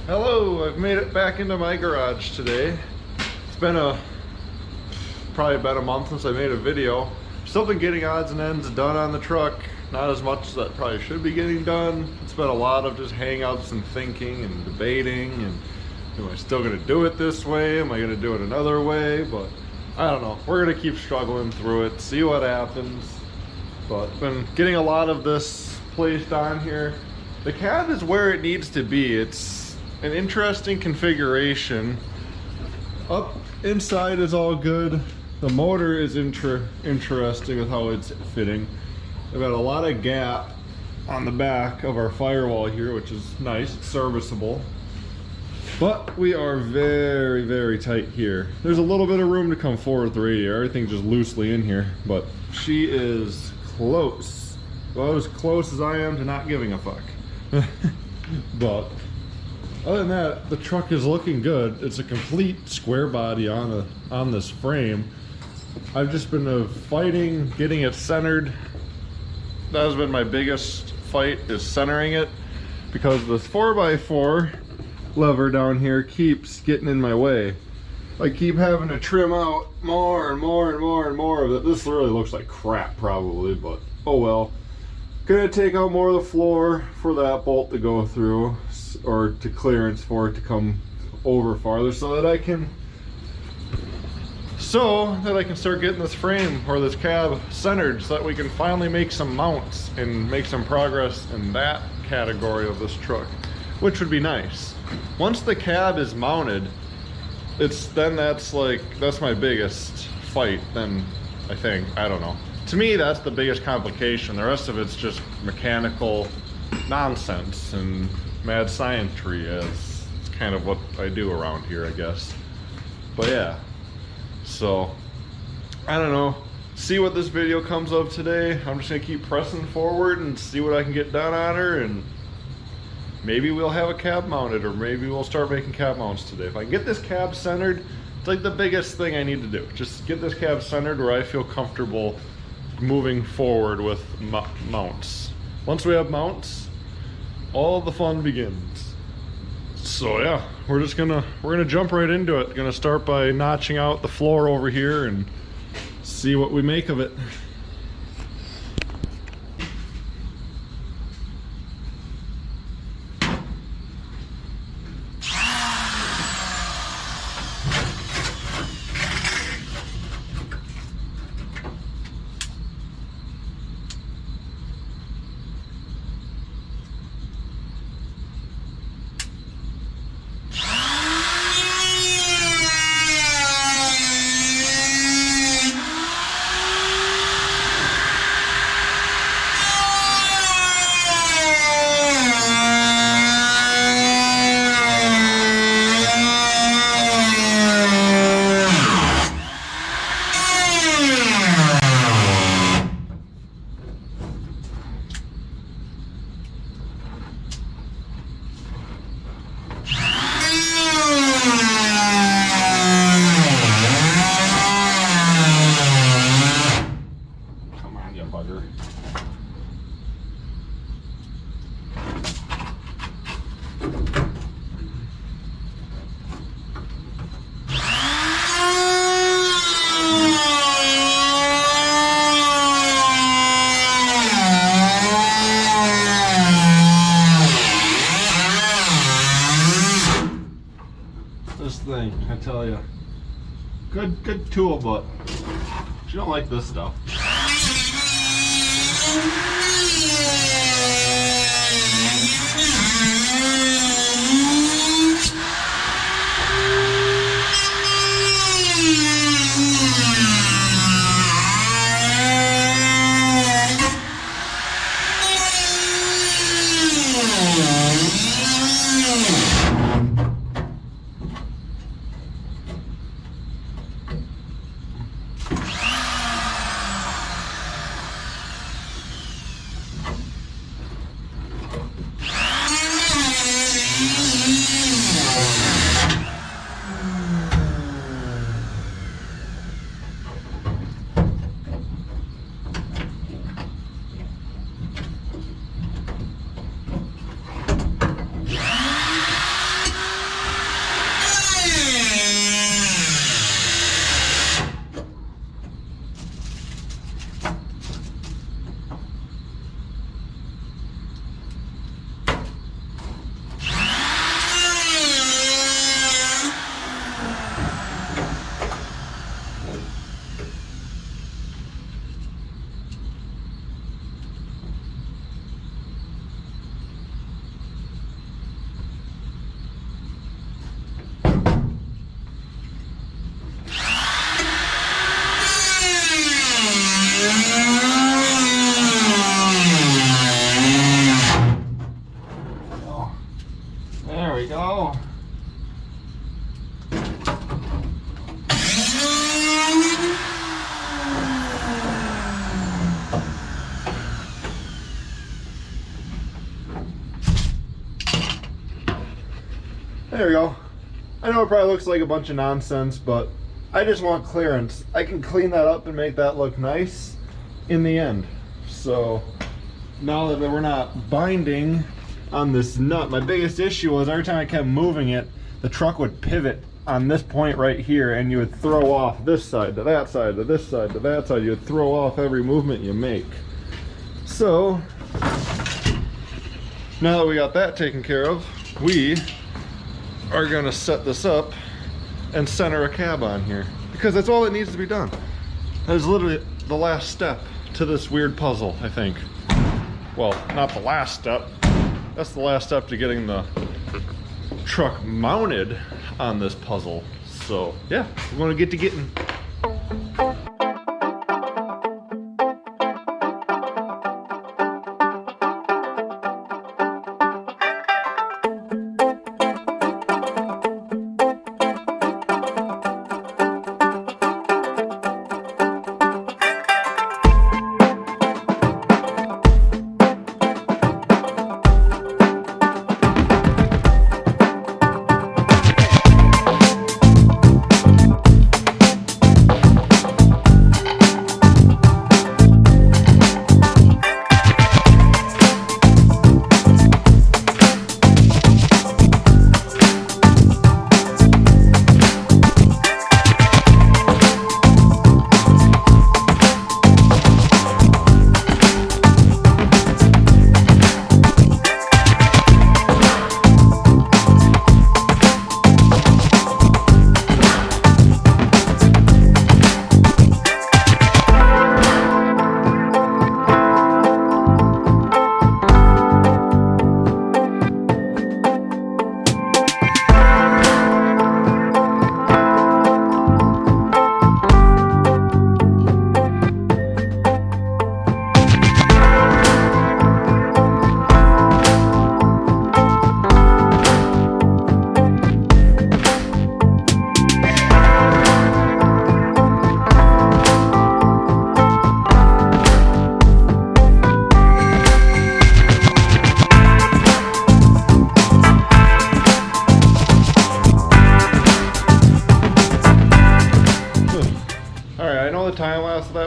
Hello, I've made it back into my garage today. It's been probably about a month since I made a video. Still been getting odds and ends done on the truck. Not as much as that probably should be getting done. It's been a lot of just hang-ups and thinking and debating and am I still gonna do it this way? Am I gonna do it another way? But I don't know. We're gonna keep struggling through it, see what happens. But been getting a lot of this placed on here. The cab is where it needs to be. It's an interesting configuration. Up inside is all good. The motor is interesting with how it's fitting. I've got a lot of gap on the back of our firewall here, which is nice. It's serviceable. But we are very, very tight here. There's a little bit of room to come forward with the radiator. Everything's just loosely in here, but she is close. Well, as close as I am to not giving a fuck. But other than that, the truck is looking good. It's a complete square body on this frame. I've just been fighting getting it centered. That has been my biggest fight, is centering it, because this 4x4 lever down here keeps getting in my way. I keep having to trim out more and more and more and more of it. This really looks like crap probably, but oh well. Gonna take out more of the floor for that bolt to go through, or to clearance for it to come over farther, so that I can start getting this frame or this cab centered, so that we can finally make some mounts and make some progress in that category of this truck, which would be nice. Once the cab is mounted, that's my biggest fight then, I think. I don't know. To me, that's the biggest complication. The rest of it's just mechanical nonsense and mad scientry, as it's kind of what I do around here, I guess. But yeah, so I don't know. See what this video comes of today. I'm just gonna keep pressing forward and see what I can get done on her, and maybe we'll have a cab mounted, or maybe we'll start making cab mounts today. If I can get this cab centered, it's like the biggest thing I need to do. Just get this cab centered where I feel comfortable moving forward with mounts. Once we have mounts, all the fun begins. So yeah, we're gonna jump right into it. Gonna start by notching out the floor over here and see what we make of it. This thing, I tell you, good tool, but you don't like this stuff. There we go. There we go. I know it probably looks like a bunch of nonsense, but I just want clearance. I can clean that up and make that look nice in the end. So now that we're not binding on this nut, my biggest issue was every time I kept moving it, the truck would pivot on this point right here, and you would throw off this side to that side to this side to that side. You would throw off every movement you make. So now that we got that taken care of, we are gonna set this up and center a cab on here, because that's all that needs to be done. That is literally the last step to this weird puzzle, I think. Well, not the last step. That's the last step to getting the truck mounted on this puzzle. So yeah, we're gonna get to getting.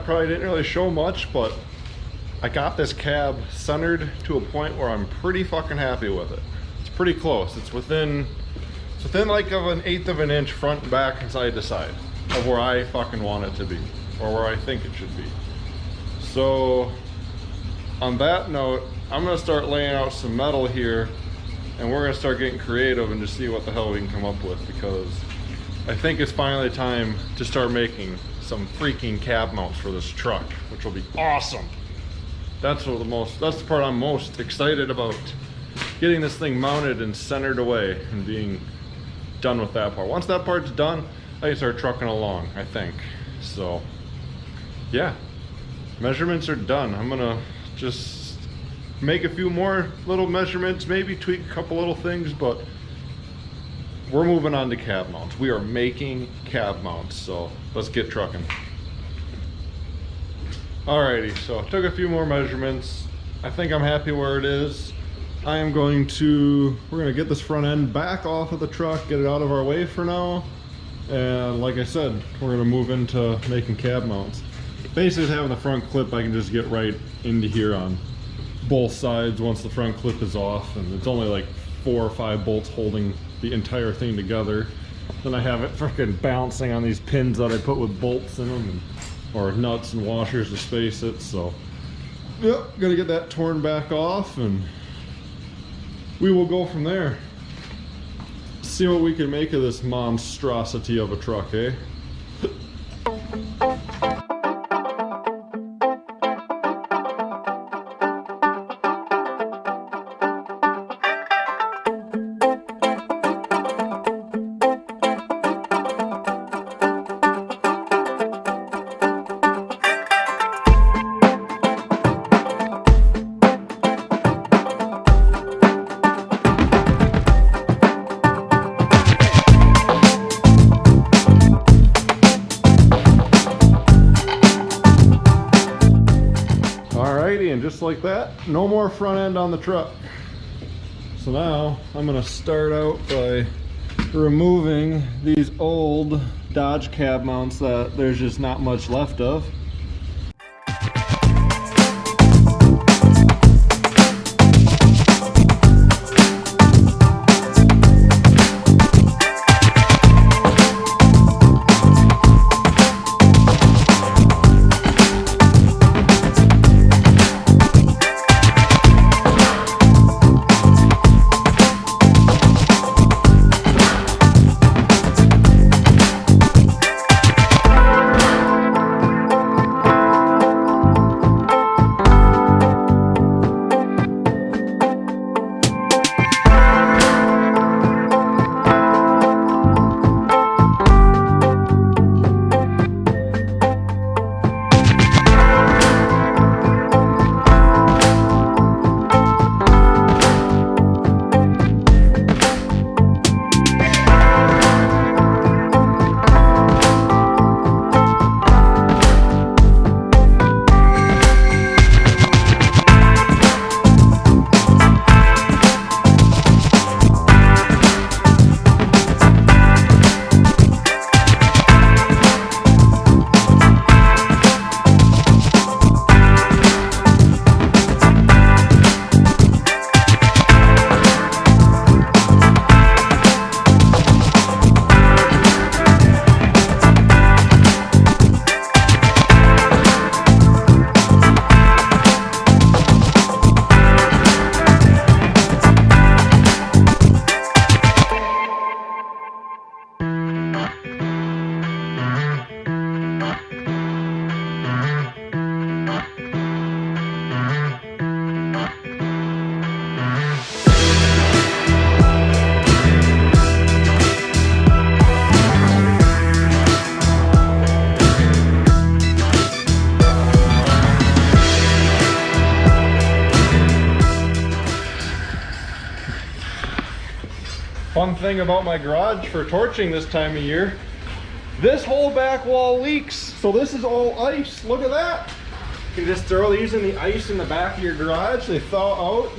Probably didn't really show much, but I got this cab centered to a point where I'm pretty fucking happy with it. It's pretty close. It's within like of an eighth of an inch front and back and side to side of where I fucking want it to be, or where I think it should be. So on that note, I'm gonna start laying out some metal here, and we're gonna start getting creative and just see what the hell we can come up with, because I think it's finally time to start making some freaking cab mounts for this truck, which will be awesome. That's the part I'm most excited about, getting this thing mounted and centered away and being done with that part. Once that part's done, I can start trucking along, I think. So yeah, measurements are done. I'm gonna just make a few more little measurements, maybe tweak a couple little things, but we're moving on to cab mounts. We are making cab mounts, so let's get trucking. Alrighty, so I took a few more measurements. I think I'm happy where it is. We're gonna get this front end back off of the truck, get it out of our way for now. And like I said, we're gonna move into making cab mounts. Basically having the front clip, I can just get right into here on both sides once the front clip is off, and it's only like 4 or 5 bolts holding the entire thing together. Then I have it freaking bouncing on these pins that I put with bolts in them, or nuts and washers to space it. So yep, gotta get that torn back off, and we will go from there. See what we can make of this monstrosity of a truck, eh? just like that. No more front end on the truck. So now I'm gonna start out by removing these old Dodge cab mounts that there's just not much left of. Fun thing about my garage for torching this time of year, this whole back wall leaks. So this is all ice. Look at that. You can just throw these in the ice in the back of your garage. They thaw out.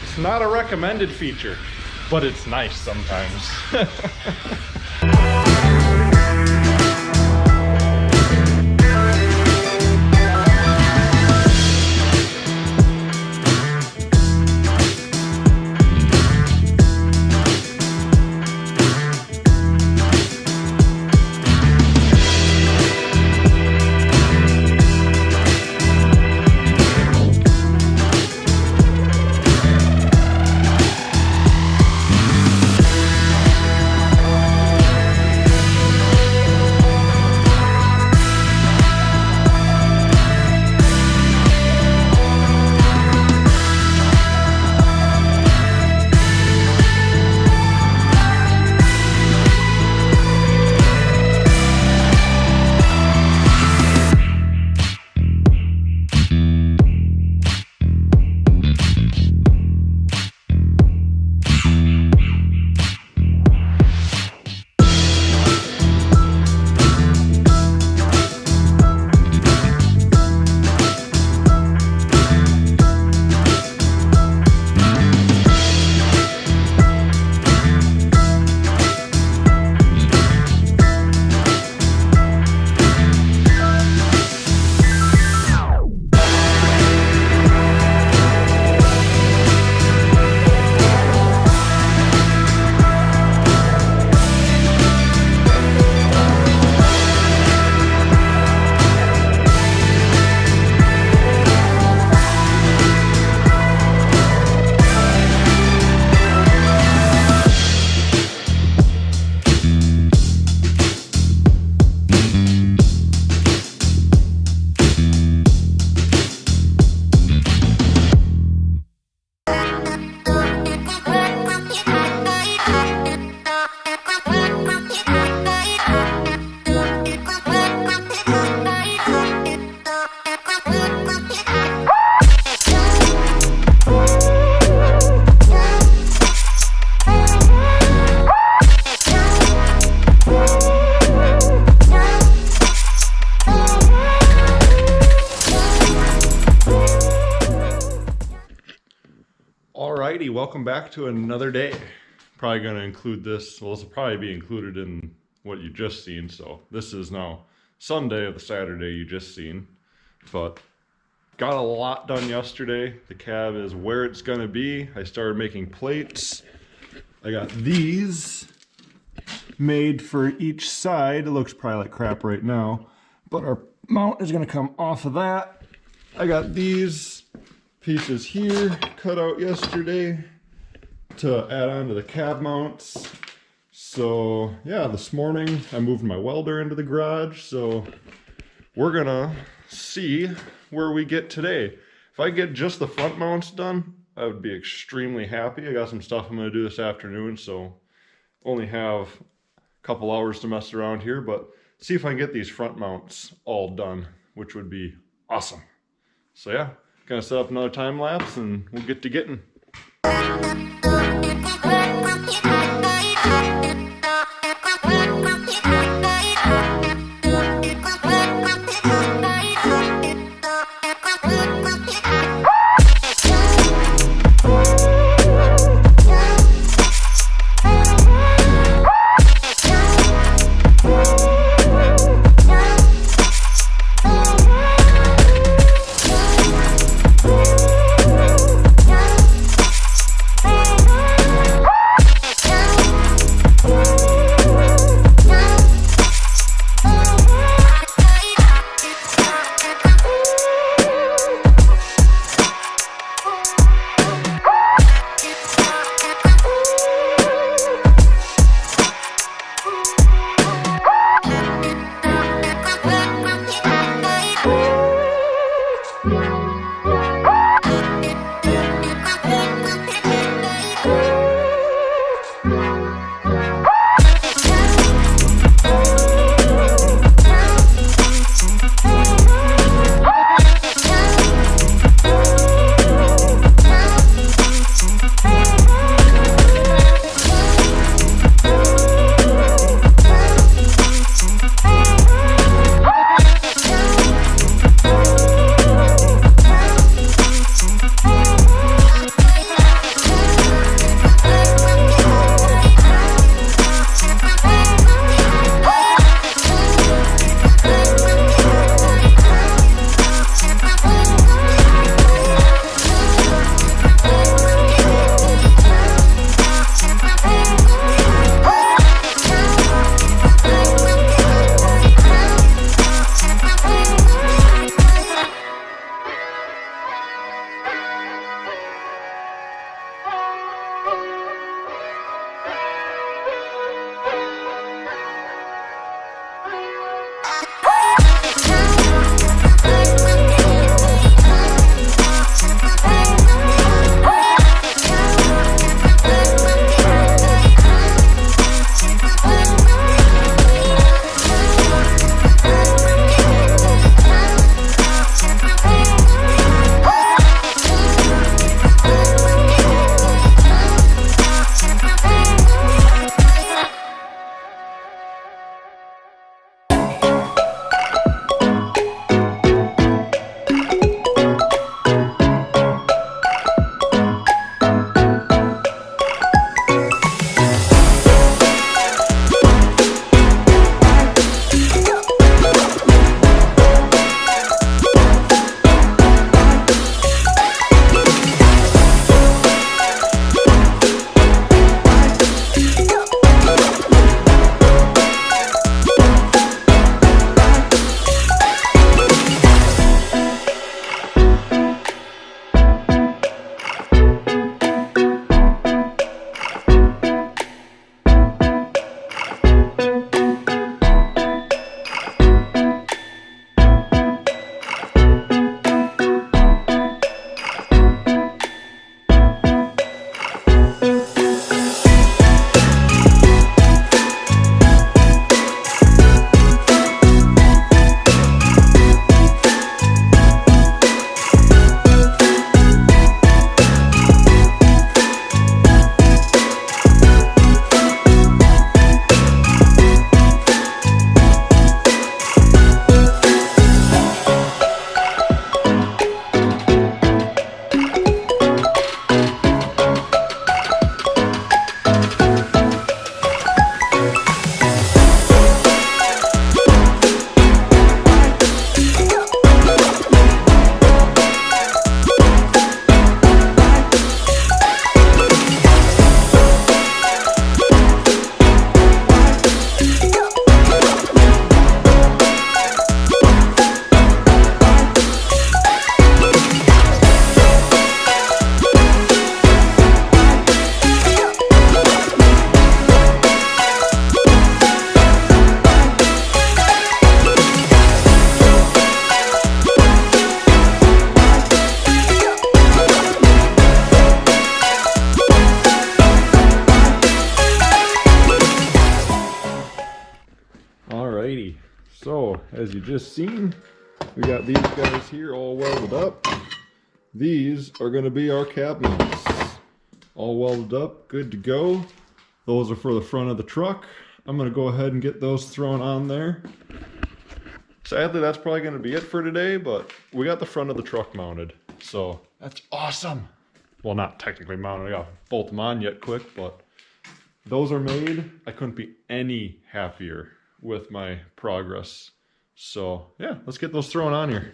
It's not a recommended feature, but it's nice sometimes. welcome back to another day. Probably going to include this, well, this will probably be included in what you just seen. So this is now Sunday of the Saturday you just seen. But got a lot done yesterday. The cab is where it's going to be. I started making plates. I got these made for each side. It looks probably like crap right now, but our mount is going to come off of that. I got these pieces here cut out yesterday to add on to the cab mounts. So yeah, this morning I moved my welder into the garage, so we're gonna see where we get today. If I get just the front mounts done, I would be extremely happy. I got some stuff I'm gonna do this afternoon, so only have a couple hours to mess around here, but see if I can get these front mounts all done, which would be awesome. So yeah, gonna set up another time lapse and we'll get to getting. Bye. So, as you just seen, we got these guys here all welded up. These are going to be our cab mounts. All welded up, good to go. Those are for the front of the truck. I'm going to go ahead and get those thrown on there. Sadly, that's probably going to be it for today, but we got the front of the truck mounted. So, that's awesome. Well, not technically mounted. I got to bolt them on yet quick, but those are made. I couldn't be any happier with my progress. So yeah, let's get those thrown on here.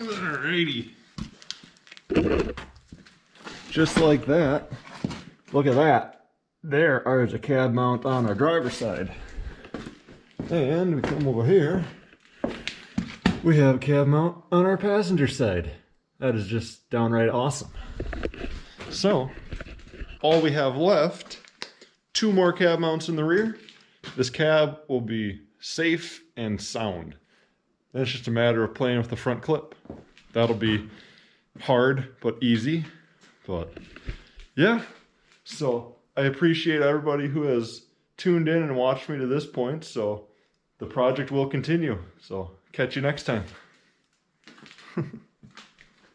Alrighty. Just like that. Look at that. There is a cab mount on our driver's side. And we come over here. We have a cab mount on our passenger side. That is just downright awesome. So, all we have left, 2 more cab mounts in the rear. This cab will be safe and sound. Then it's just a matter of playing with the front clip. That'll be hard, but easy. But yeah, so I appreciate everybody who has tuned in and watched me to this point. So the project will continue. So catch you next time.